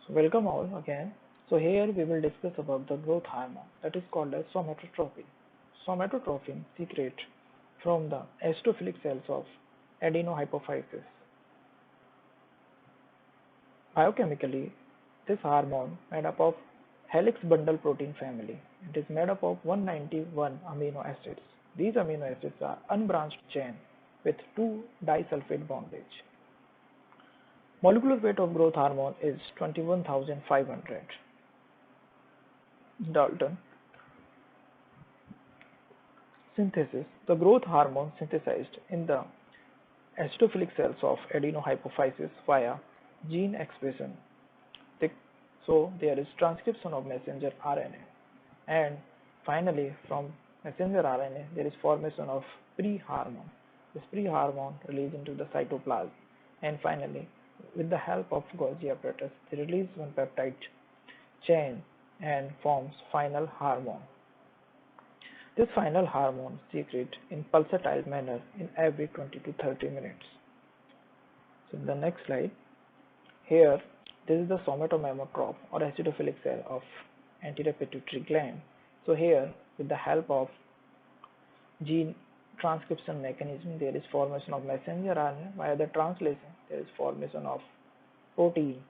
So welcome all again. So here we will discuss about the growth hormone that is called as somatotropin. Somatotropin secrete from the eosinophilic cells of adenohypophysis. Biochemically, this hormone made up of helix bundle protein family. It is made up of 191 amino acids. These amino acids are unbranched chain with 2 disulfide bondage. Molecular weight of growth hormone is 21,500 Dalton. Synthesis: the growth hormone synthesized in the eosinophilic cells of adenohypophysis via gene expression. So there is transcription of messenger RNA, and finally from messenger RNA there is formation of pre-hormone. This pre-hormone released into the cytoplasm, and finally with the help of Golgi apparatus they release one peptide chain and forms final hormone. This final hormone secrete in pulsatile manner in every 20 to 30 minutes. So in the next slide, here this is the somatomammotroph or acidophilic cell of anterior pituitary gland. So here with the help of gene transcription mechanism there is formation of messenger RNA. Via the translation there is formation of protein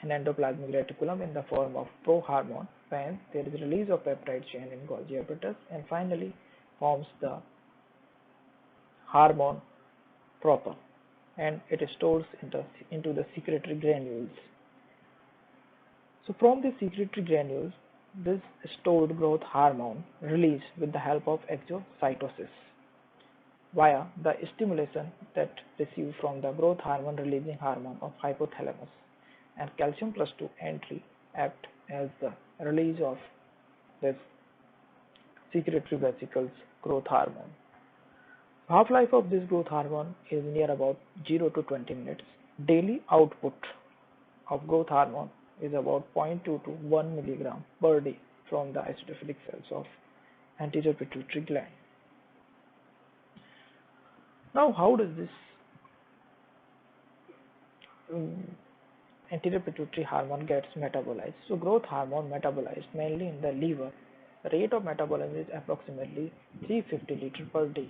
and endoplasmic reticulum in the form of prohormone. When there is release of peptide chain in Golgi apparatus, and finally forms the hormone proper, and it stores into the secretory granules. So from the secretory granules, this stored growth hormone released with the help of exocytosis via the stimulation that received from the growth hormone releasing hormone of hypothalamus, and calcium plus 2 entry act as the release of this secretory vesicles growth hormone. Half-life of this growth hormone is near about 0 to 20 minutes. Daily output of growth hormone is about 0.2 to 1 milligram per day from the acidophilic cells of anterior pituitary gland. Now, how does this anterior pituitary hormone gets metabolized? So, growth hormone metabolized mainly in the liver. The rate of metabolism is approximately 350 liters per day.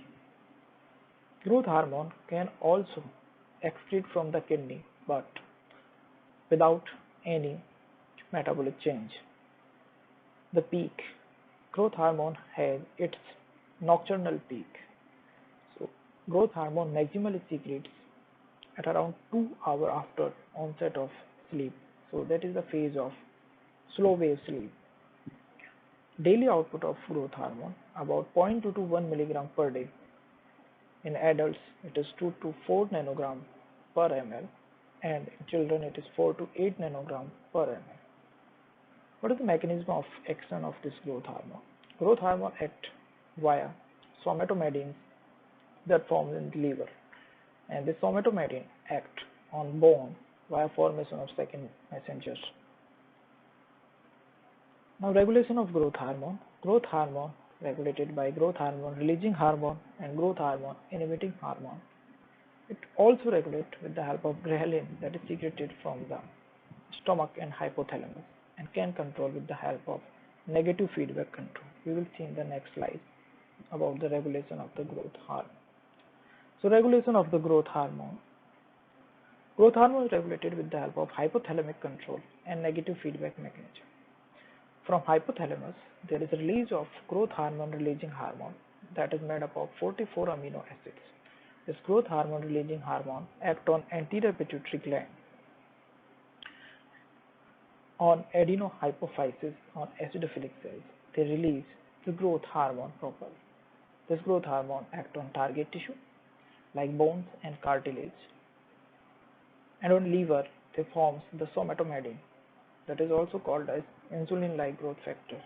Growth hormone can also excrete from the kidney, but without any metabolic change. The peak. Growth hormone has its nocturnal peak. So, growth hormone maximally secretes at around 2 hours after onset of sleep. So, that is the phase of slow wave sleep. Daily output of growth hormone about 0.2 to 1 milligram per day. In adults, it is 2 to 4 nanogram per ml, and in children, it is 4 to 8 nanogram per ml. What is the mechanism of action of this growth hormone? Growth hormone acts via somatomedins that form in the liver, and this somatomedin act on bone via formation of second messengers. Now, regulation of growth hormone. Growth hormone regulated by growth hormone releasing hormone and growth hormone inhibiting hormone. It also regulates with the help of ghrelin that is secreted from the stomach and hypothalamus, and can control with the help of negative feedback control. We will see in the next slide about the regulation of the growth hormone. So, regulation of the growth hormone. Growth hormone is regulated with the help of hypothalamic control and negative feedback mechanism. From hypothalamus, there is a release of growth hormone releasing hormone that is made up of 44 amino acids. This growth hormone releasing hormone acts on anterior pituitary gland, on adenohypophysis, on acidophilic cells. They release the growth hormone proper. This growth hormone acts on target tissue like bones and cartilage, and on liver they forms the somatomedin that is also called as insulin-like growth factor.